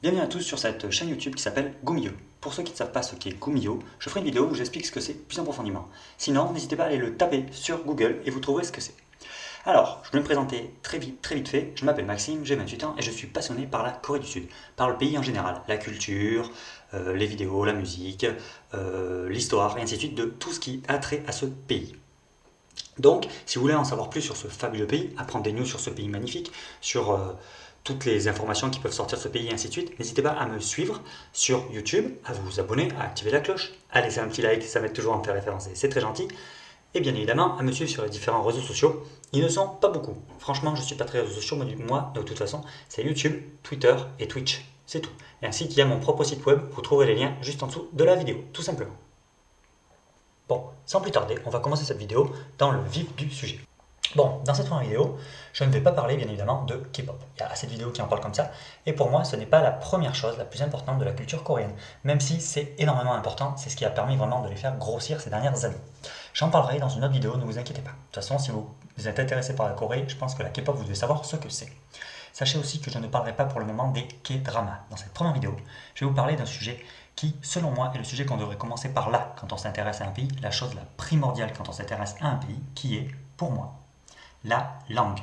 Bienvenue à tous sur cette chaîne YouTube qui s'appelle Gumio. Pour ceux qui ne savent pas ce qu'est Gumio, je ferai une vidéo où j'explique ce que c'est plus approfondément. Sinon, n'hésitez pas à aller le taper sur Google et vous trouverez ce que c'est. Alors, je vais me présenter très vite fait. Je m'appelle Maxime, j'ai 28 ans et je suis passionné par la Corée du Sud, par le pays en général, la culture, les vidéos, la musique, l'histoire et ainsi de suite, de tout ce qui a trait à ce pays. Donc, si vous voulez en savoir plus sur ce fabuleux pays, apprendre des news sur ce pays magnifique, sur toutes les informations qui peuvent sortir de ce pays et ainsi de suite, n'hésitez pas à me suivre sur YouTube, à vous abonner, à activer la cloche, à laisser un petit like, ça m'aide toujours à me faire référencer, c'est très gentil. Et bien évidemment, à me suivre sur les différents réseaux sociaux. Ils ne sont pas beaucoup. Franchement, je ne suis pas très réseaux sociaux, moi, de toute façon, c'est YouTube, Twitter et Twitch. C'est tout. Et ainsi qu'il y a mon propre site web, vous trouverez les liens juste en dessous de la vidéo, tout simplement. Bon, sans plus tarder, on va commencer cette vidéo dans le vif du sujet. Bon, dans cette première vidéo, je ne vais pas parler bien évidemment de K-pop. Il y a assez de vidéos qui en parlent comme ça, et pour moi, ce n'est pas la première chose la plus importante de la culture coréenne, même si c'est énormément important, c'est ce qui a permis vraiment de les faire grossir ces dernières années. J'en parlerai dans une autre vidéo, ne vous inquiétez pas. De toute façon, si vous êtes intéressé par la Corée, je pense que la K-pop, vous devez savoir ce que c'est. Sachez aussi que je ne parlerai pas pour le moment des K-dramas. Dans cette première vidéo, je vais vous parler d'un sujet qui, selon moi, est le sujet qu'on devrait commencer par là quand on s'intéresse à un pays, la chose la primordiale quand on s'intéresse à un pays, qui est, pour moi, la langue.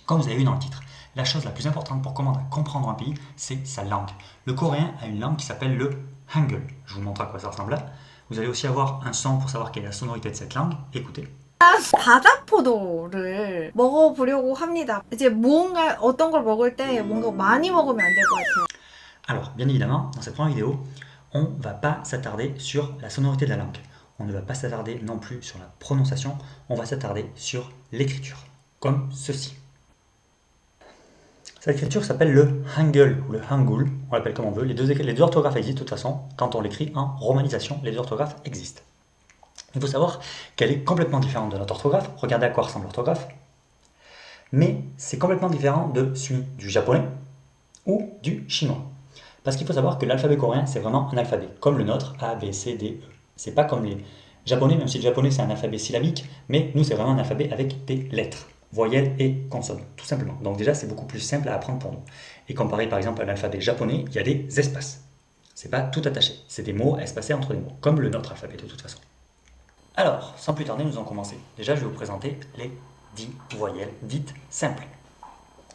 Comme vous avez vu dans le titre, la chose la plus importante pour comprendre un pays, c'est sa langue. Le coréen a une langue qui s'appelle le Hangul. Je vous montre à quoi ça ressemble là. Vous allez aussi avoir un son pour savoir quelle est la sonorité de cette langue. Écoutez. 바다포도를 먹어보려고 합니다. 이제 무언가 어떤 걸 먹을 때 뭔가 많이 먹으면 안 될 것 같아요. Alors, bien évidemment, dans cette première vidéo, on ne va pas s'attarder sur la sonorité de la langue. On ne va pas s'attarder non plus sur la prononciation, on va s'attarder sur l'écriture, comme ceci. Cette écriture s'appelle le Hangul ou le Hangul, on l'appelle comme on veut. Les deux orthographes existent de toute façon. Quand on l'écrit en romanisation, les deux orthographes existent. Il faut savoir qu'elle est complètement différente de notre orthographe. Regardez à quoi ressemble l'orthographe. Mais c'est complètement différent de celui du japonais ou du chinois. Parce qu'il faut savoir que l'alphabet coréen, c'est vraiment un alphabet, comme le nôtre, A, B, C, D, E. C'est pas comme les japonais, même si le japonais c'est un alphabet syllabique, mais nous c'est vraiment un alphabet avec des lettres, voyelles et consonnes, tout simplement. Donc déjà c'est beaucoup plus simple à apprendre pour nous. Et comparé par exemple à l'alphabet japonais, il y a des espaces. C'est pas tout attaché, c'est des mots espacés entre des mots, comme le nôtre alphabet de toute façon. Alors, sans plus tarder, nous allons commencer. Déjà, je vais vous présenter les 10 voyelles dites simples.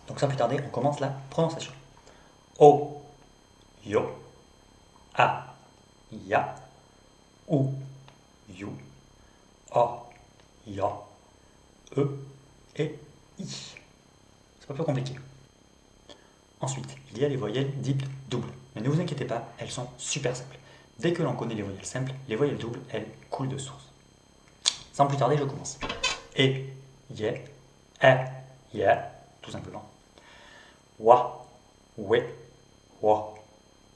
Donc sans plus tarder, on commence la prononciation. O, yo, a, ya, ou, you, o, ya, e et i. C'est pas plus compliqué. Ensuite, il y a les voyelles dites doubles. Mais ne vous inquiétez pas, elles sont super simples. Dès que l'on connaît les voyelles simples, les voyelles doubles, elles coulent de source. Sans plus tarder, je commence. E, ye, ya, tout simplement. Wa, we, wa,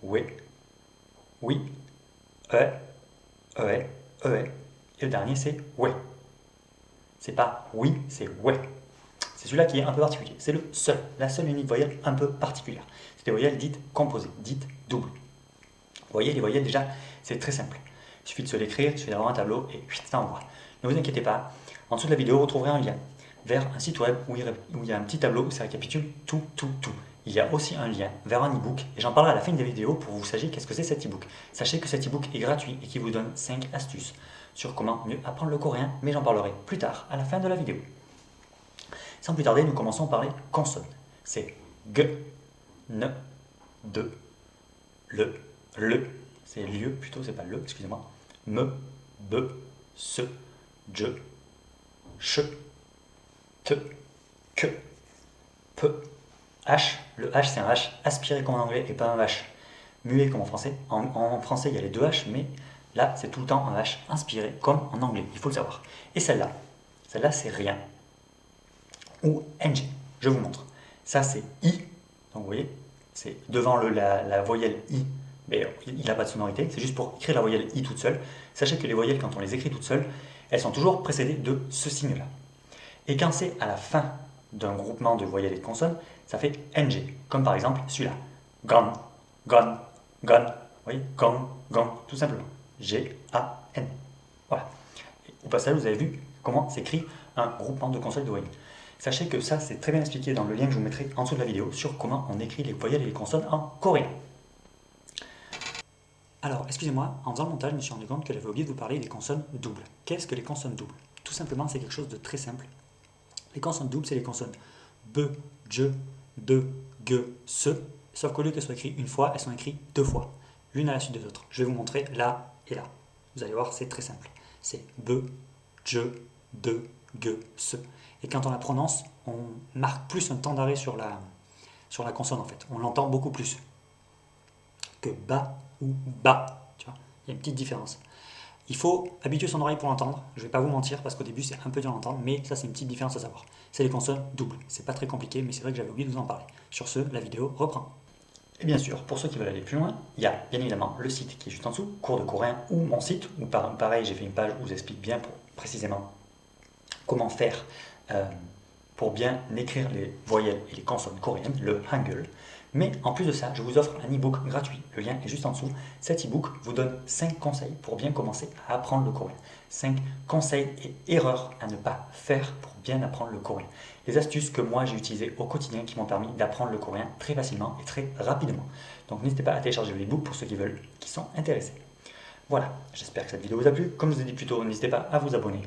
we, oui, e, e. Et le dernier, c'est we. C'est pas oui, c'est we. C'est celui-là qui est un peu particulier. C'est le seul, la seule unique voyelle un peu particulière. C'est des voyelles dites composées, dites doubles. Vous voyez, les voyelles, déjà, c'est très simple. Il suffit de se l'écrire, il suffit d'avoir un tableau et ça envoie. Ne vous inquiétez pas, en dessous de la vidéo, vous trouverez un lien vers un site web où il y a un petit tableau où ça récapitule tout. Il y a aussi un lien vers un e-book et j'en parlerai à la fin des vidéos pour que vous sachiez qu'est-ce que c'est cet e-book. Sachez que cet e-book est gratuit et qu'il vous donne 5 astuces sur comment mieux apprendre le coréen, mais j'en parlerai plus tard à la fin de la vidéo. Sans plus tarder, nous commençons par les consonnes. C'est G, N, D, le, c'est lieu plutôt, c'est pas le, excusez-moi, me, be, se, je, ch, te, que, pe, h. Le h c'est un h aspiré comme en anglais et pas un h muet comme en français. En français il y a les deux h, mais là c'est tout le temps un h inspiré comme en anglais, il faut le savoir. Et celle-là c'est rien. Ou ng, je vous montre. Ça c'est i, donc vous voyez, c'est devant la voyelle i, mais il n'a pas de sonorité, c'est juste pour écrire la voyelle i toute seule. Sachez que les voyelles, quand on les écrit toutes seules, elles sont toujours précédées de ce signe-là. Et quand c'est à la fin d'un groupement de voyelles et de consonnes, ça fait ng, comme par exemple celui-là. Gon, gon, gon, vous voyez, gong, gong, tout simplement. G-A-N. Voilà. Et au passage, vous avez vu comment s'écrit un groupement de consonnes de voyelles. Sachez que ça, c'est très bien expliqué dans le lien que je vous mettrai en dessous de la vidéo sur comment on écrit les voyelles et les consonnes en coréen. Alors, excusez-moi, en faisant le montage, je me suis rendu compte que j'avais oublié de vous parler des consonnes doubles. Qu'est-ce que les consonnes doubles? Tout simplement, c'est quelque chose de très simple. Les consonnes doubles, c'est les consonnes B, J, D, G, Se, sauf qu'au lieu qu'elles soient écrites une fois, elles sont écrites deux fois, l'une à la suite de l'autre. Je vais vous montrer là et là. Vous allez voir, c'est très simple. C'est B, J, D, G, Se. Et quand on la prononce, on marque plus un temps d'arrêt sur la consonne en fait. On l'entend beaucoup plus que ba ou ba. Tu vois, il y a une petite différence. Il faut habituer son oreille pour l'entendre. Je ne vais pas vous mentir parce qu'au début c'est un peu dur à l'entendre, mais ça c'est une petite différence à savoir. C'est les consonnes doubles. C'est pas très compliqué, mais c'est vrai que j'avais oublié de vous en parler. Sur ce, la vidéo reprend. Et bien sûr, pour ceux qui veulent aller plus loin, il y a bien évidemment le site qui est juste en dessous, cours de coréen, ou mon site, où pareil j'ai fait une page où j'explique bien précisément comment faire pour bien écrire les voyelles et les consonnes coréennes, le Hangul. Mais en plus de ça, je vous offre un e-book gratuit, le lien est juste en dessous. Cet e-book vous donne 5 conseils pour bien commencer à apprendre le coréen. 5 conseils et erreurs à ne pas faire pour bien apprendre le coréen. Les astuces que moi j'ai utilisées au quotidien qui m'ont permis d'apprendre le coréen très facilement et très rapidement. Donc n'hésitez pas à télécharger le e-book pour ceux qui veulent, qui sont intéressés. Voilà, j'espère que cette vidéo vous a plu. Comme je vous ai dit plus tôt, n'hésitez pas à vous abonner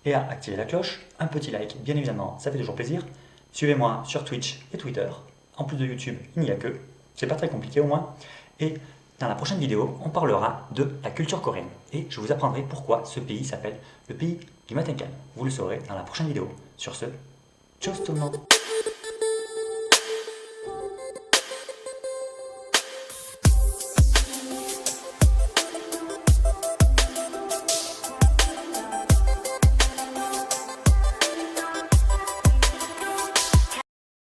et à activer la cloche. Un petit like, bien évidemment, ça fait toujours plaisir. Suivez-moi sur Twitch et Twitter. En plus de YouTube, il n'y a que. C'est pas très compliqué au moins. Et dans la prochaine vidéo, on parlera de la culture coréenne. Et je vous apprendrai pourquoi ce pays s'appelle le pays du matin calme. Vous le saurez dans la prochaine vidéo. Sur ce, tchuss tout le monde!